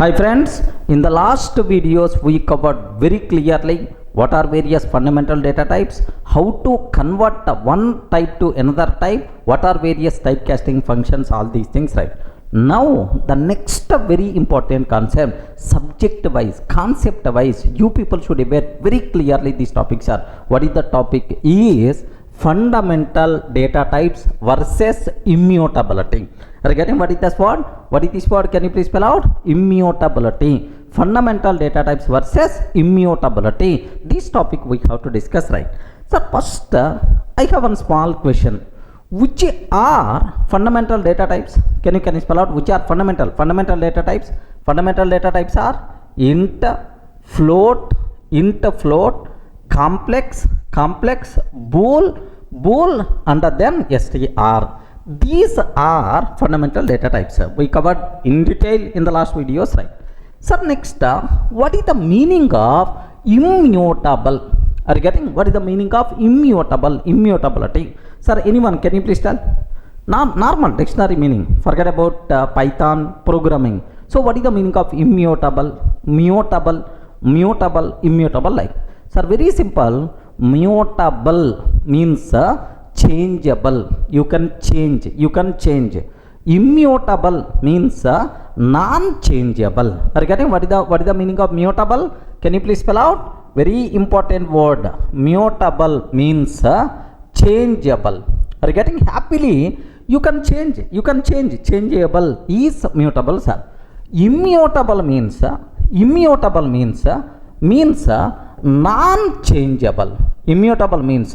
Hi friends, in the last videos we covered very clearly what are various fundamental data types, how to convert one type to another type, what are various typecasting functions, all these things, right? Now the next very important concept, subject wise, concept wise, you people should aware very clearly these topics are. What is the topic is fundamental data types versus immutability. Are you getting what is this word? What is this word? Can you please spell out? Immutability. Fundamental data types versus immutability. This topic we have to discuss, right? So first, I have one small question. Which are fundamental data types? Can you spell out which are fundamental data types? Fundamental data types are int, float, complex, bool, and then str. These are fundamental data types. We covered in detail in the last videos, right? So next, what is the meaning of immutable? Are you getting what is the meaning of immutability? Sir, anyone can you please tell? Normal dictionary meaning. Forget about Python programming. So what is the meaning of immutable? Mutable, like. Sir, very simple. Mutable means changeable. You can change. Immutable means non-changeable. Are you getting what is the meaning of mutable? Can you please spell out? Very important word. Mutable means changeable. Are you getting? Happily you can change. Changeable is mutable, sir. Immutable means non-changeable. Immutable means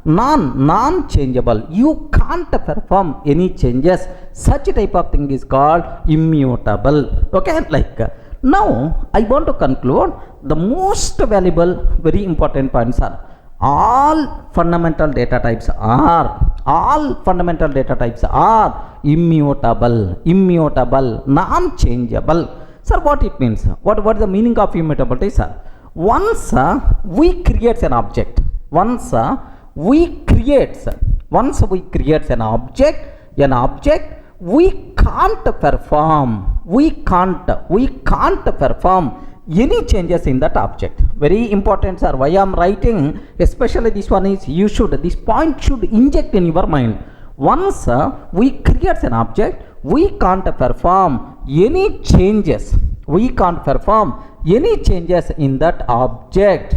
non-changeable. You can't perform any changes. Such type of thing is called immutable. Okay, like now I want to conclude the most valuable, very important points are all fundamental data types are immutable, non-changeable. Sir, what it means? What is the meaning of immutability, sir? Once we create an object, once we create an object, we can't perform any changes in that object. Very important, sir. Why I am writing, especially this one is, this point should inject in your mind. Once we create an object, we can't perform any changes. In that object.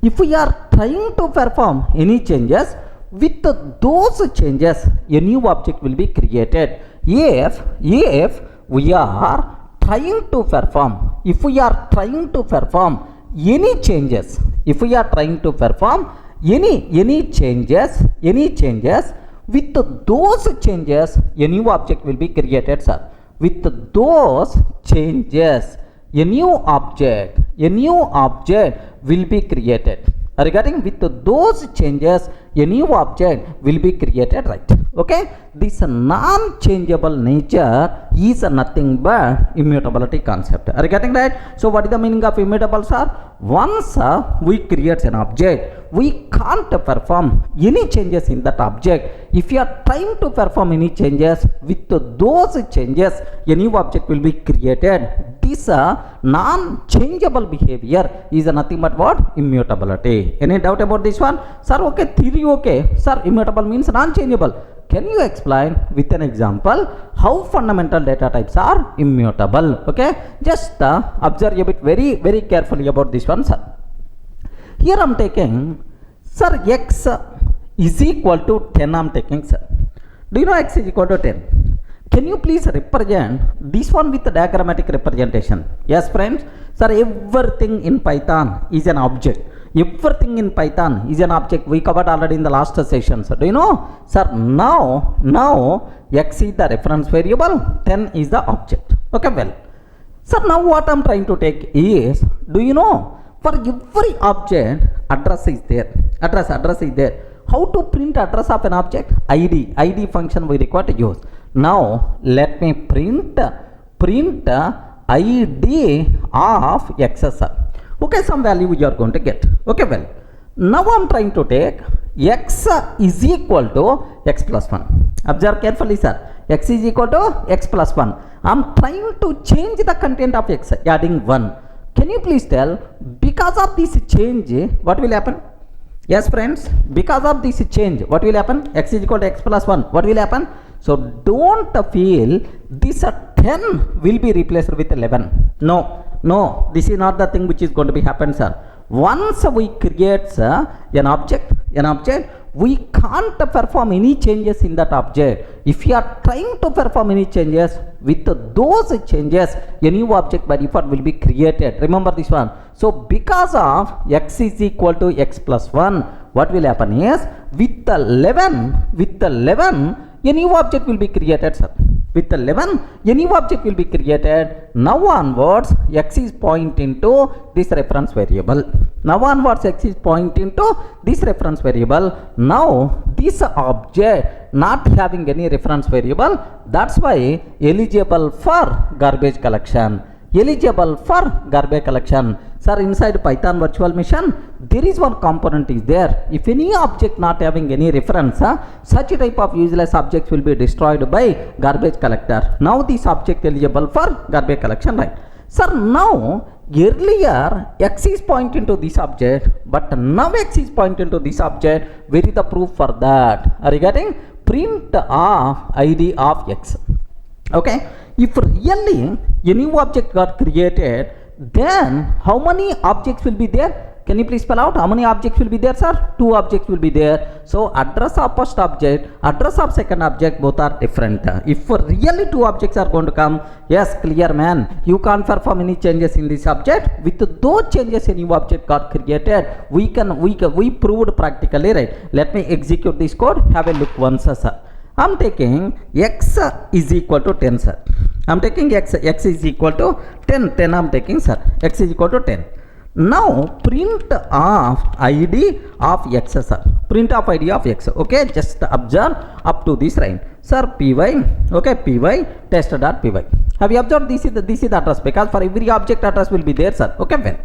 If we are trying to perform any changes, with those changes, a new object will be created. If we are trying to perform any changes, with those changes, a new object will be created, sir. With those changes, a new object will be created. Regarding with those changes, a new object will be created, right? Okay, this non-changeable nature is nothing but immutability concept. Are you getting that? So what is the meaning of immutable, sir? Once we create an object, we can't perform any changes in that object. If you are trying to perform any changes, with those changes, a new object will be created. This non-changeable behavior is nothing but what? Immutability. Any doubt about this one? Sir, okay, theory okay. Sir, immutable means non-changeable. Can you explain with an example how fundamental data types are immutable? Okay, just observe a bit very, very carefully about this one, sir. Here I am taking, sir, x is equal to 10. I am taking, sir. Do you know x is equal to 10? Can you please represent this one with the diagrammatic representation? Yes, friends. Sir, everything in Python is an object. Everything in Python is an object. We covered already in the last sessions. Do you know? Sir, now x is the reference variable, 10 is the object. Okay, well. Sir, now what I am trying to take is, do you know, for every object, address is there. Address is there. How to print address of an object? ID function we require to use. Now let me print ID of x, sir. Okay, some value you are going to get. Okay, well, now I am trying to take x is equal to x plus 1. Observe carefully, sir. X is equal to x plus 1. I'm trying to change the content of x, adding 1. Can you please tell, because of this change, what will happen? Yes friends, because of this change, what will happen? X is equal to x plus 1. What will happen? So don't feel this 10 will be replaced with 11. No, this is not the thing which is going to be happen, sir. Once we create an object, we can't perform any changes in that object. If you are trying to perform any changes, with those changes, a new object by default will be created. Remember this one. So because of x is equal to x plus 1, what will happen is, with the 11, a new object will be created, sir. With the 11, a new object will be created. Now onwards, x is pointing to this reference variable. Now onwards, x is pointing to this reference variable. Now this object not having any reference variable, that's why eligible for garbage collection. Eligible for garbage collection. Sir, inside Python virtual machine, there is one component is there. If any object not having any reference, such type of useless objects will be destroyed by garbage collector. Now this object eligible for garbage collection, right? Sir, now earlier x is pointing to this object, but now x is pointing to this object. Where is the proof for that? Are you getting? Print of id of x. Okay, if really a new object got created, then how many objects will be there? Can you please spell out how many objects will be there, sir? 2 objects will be there. So address of first object, address of second object, both are different. If really 2 objects are going to come, yes, clear man, you can't perform any changes in this object. With those changes, a new object got created. We proved practically, right? Let me execute this code. Have a look once, sir. I'm taking x is equal to 10, sir. I'm taking x is equal to 10 I'm taking, sir. X is equal to 10. Now print of id of x, sir. Print of id of x. Okay, just observe up to this line, sir. Py, okay, py test.py. Have you observed this is the address, because for every object address will be there, sir. Okay, well,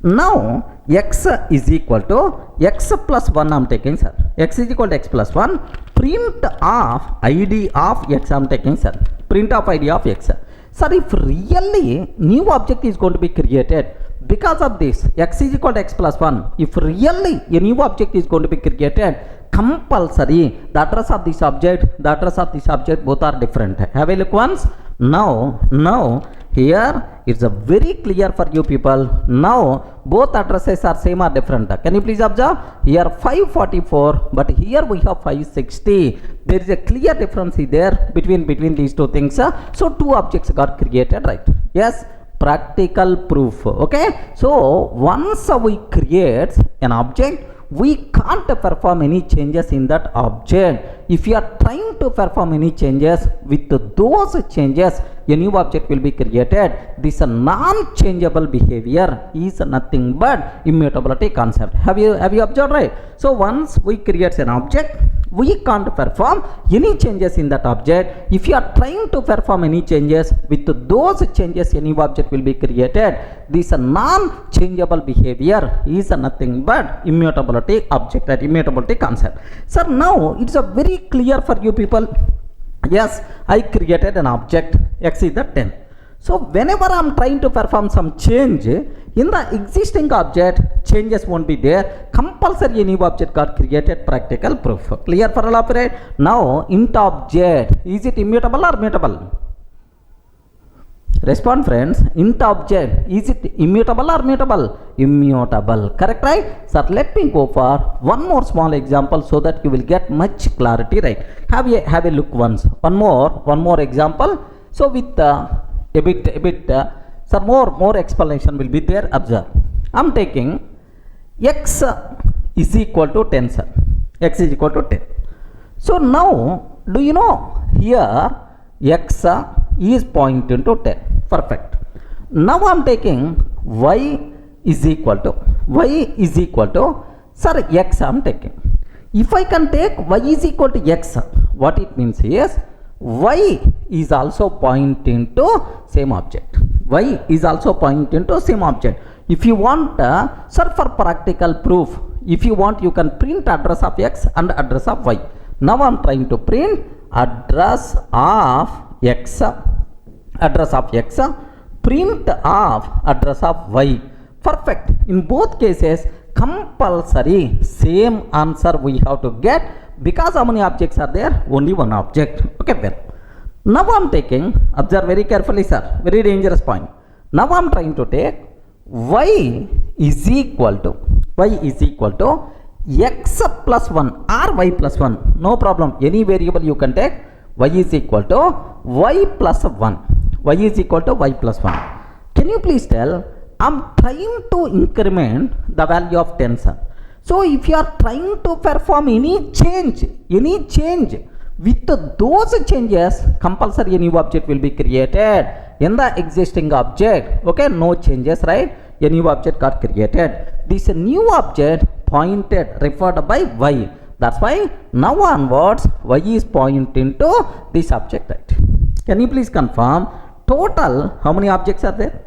now x is equal to x plus 1 I'm taking, sir. X is equal to x plus 1. Print of id of x I'm taking, sir. Print of id of x. Sir, if really new object is going to be created, because of this x is equal to x plus 1, if really a new object is going to be created, compulsory the address of this object, both are different. Have a look once. Now here it's a very clear for you people. Now both addresses are same or different. Can you please observe? Here 544, but here we have 560. There is a clear difference there between these two things. So 2 objects got created, right? Yes, practical proof. Okay, so once we create an object, we can't perform any changes in that object. If you are trying to perform any changes, with those changes a new object will be created. This non-changeable behavior is nothing but immutability concept. Have you observed, right? So once we create an object, we can't perform any changes in that object. If you are trying to perform any changes, with those changes a new object will be created. This non-changeable behavior is nothing but immutability object, that immutability concept. Sir, now it's a very clear for you people. Yes, I created an object, x is the 10. So whenever I'm trying to perform some change in the existing object, changes won't be there. Compulsory a new object got created. Practical proof. Clear for all operate? Now int object, is it immutable or mutable? Respond friends. Int object, is it immutable or mutable? Immutable. Correct, right? Sir, let me go for one more small example so that you will get much clarity, right? Have a look once. One more example. So with a bit sir, more explanation will be there. Observe. I'm taking x is equal to 10, sir. X is equal to 10. So now, do you know here x is pointing to 10. Perfect. Now I'm taking y is equal to sir x I'm taking. If I can take y is equal to x, what it means is y is also pointing to same object. Y is also pointing to same object. If you want, sir, for practical proof, if you want, you can print address of x and address of y. Now I'm trying to print address of x address of x, print of address of y. Perfect. In both cases compulsory same answer we have to get, because how many objects are there? Only one object. Okay, well, now I am taking, observe very carefully sir, very dangerous point. Now I am trying to take y is equal to x plus 1 or y plus 1, no problem, any variable you can take. Y is equal to y plus 1, y is equal to y plus 1. Can you please tell, I am trying to increment the value of 10 sir. So if you are trying to perform any change with those changes, compulsory a new object will be created in the existing object. Okay, no changes, right? A new object got created. This new object pointed referred by y. That's why now onwards y is pointing to this object, right? Can you please confirm total how many objects are there?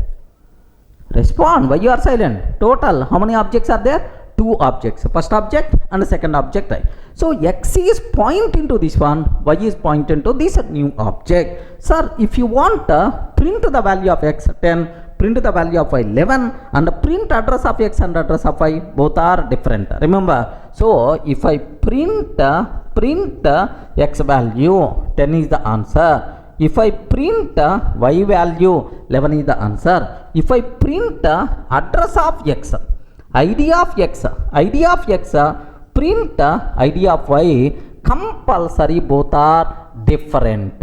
Respond. Why you are silent? Total how many objects are there? 2 objects, first object and the second object, right? So x is pointing to this one, y is pointing to this new object. Sir, if you want print the value of x 10, print the value of y 11, and print address of x and address of y, both are different, remember. So if I print x value 10 is the answer. If I print y value 11 is the answer. If I print address of x, id of x, print id of y, compulsory both are different.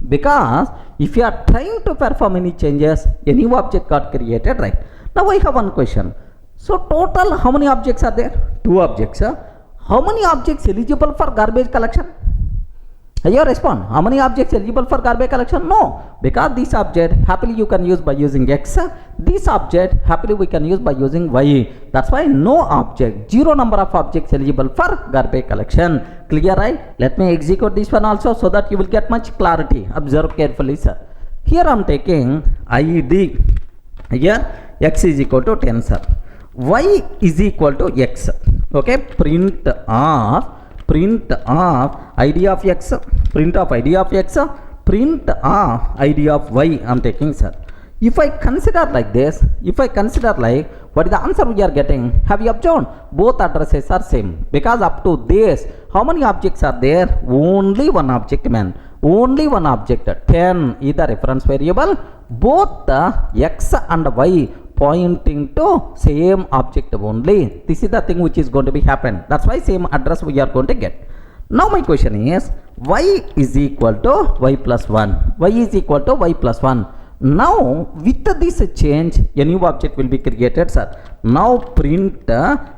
Because if you are trying to perform any changes, a new object got created, right? Now I have one question. So total how many objects are there? 2 objects. How many objects eligible for garbage collection? You respond. How many objects eligible for garbage collection? No, because this object happily you can use by using x. This object happily we can use by using y. That's why no object, 0 number of objects eligible for garbage collection. Clear, right? Let me execute this one also so that you will get much clarity. Observe carefully, sir. Here I am taking id. Here x is equal to 10, sir. Y is equal to x. Okay, print of id of x, print of id of x, print of id of y I am taking, sir. If I consider like this, what is the answer we are getting? Have you observed? Both addresses are same, because up to this, how many objects are there? Only one object, man. Only one object. 10 is the reference variable. Both x and y pointing to same object only. This is the thing which is going to be happen. That's why same address we are going to get. Now my question is, y is equal to y plus 1. Y is equal to y plus 1. Now with this change, a new object will be created, sir. Now print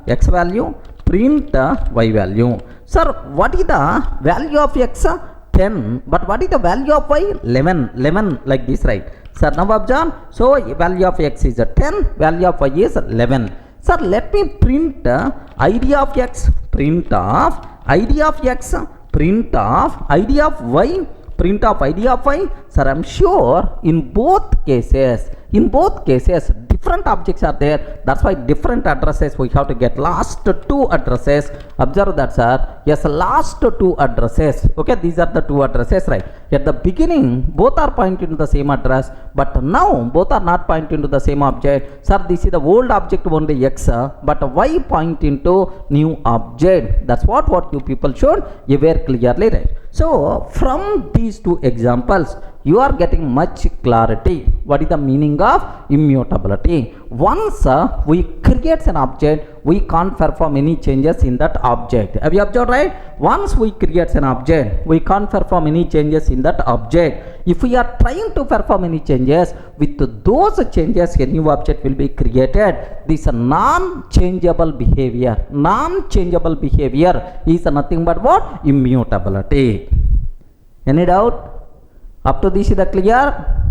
x value, print y value. Sir, what is the value of x? 10. But what is the value of y? 11 like this, right? Sir, now observe. So value of x is 10, value of y is 11. Sir, let me print id of x, print of id of x, print of id of y, print of id of y. Sir, I am sure in both cases different objects are there. That's why different addresses we have to get. Last 2 addresses, observe that, sir. Yes, last 2 addresses. Okay, these are the 2 addresses, right? At the beginning both are pointing to the same address, but now both are not pointing to the same object. Sir, this is the old object only x, but y pointing to new object. That's what you people should aware clearly, right? So from these 2 examples you are getting much clarity. What is the meaning of immutability? Once we create an object, we can't perform any changes in that object. Have you observed, right? Once we create an object, we can't perform any changes in that object. If we are trying to perform any changes, with those changes a new object will be created. This non-changeable behavior is nothing but what? Immutability. Any doubt? Up to this is the clear?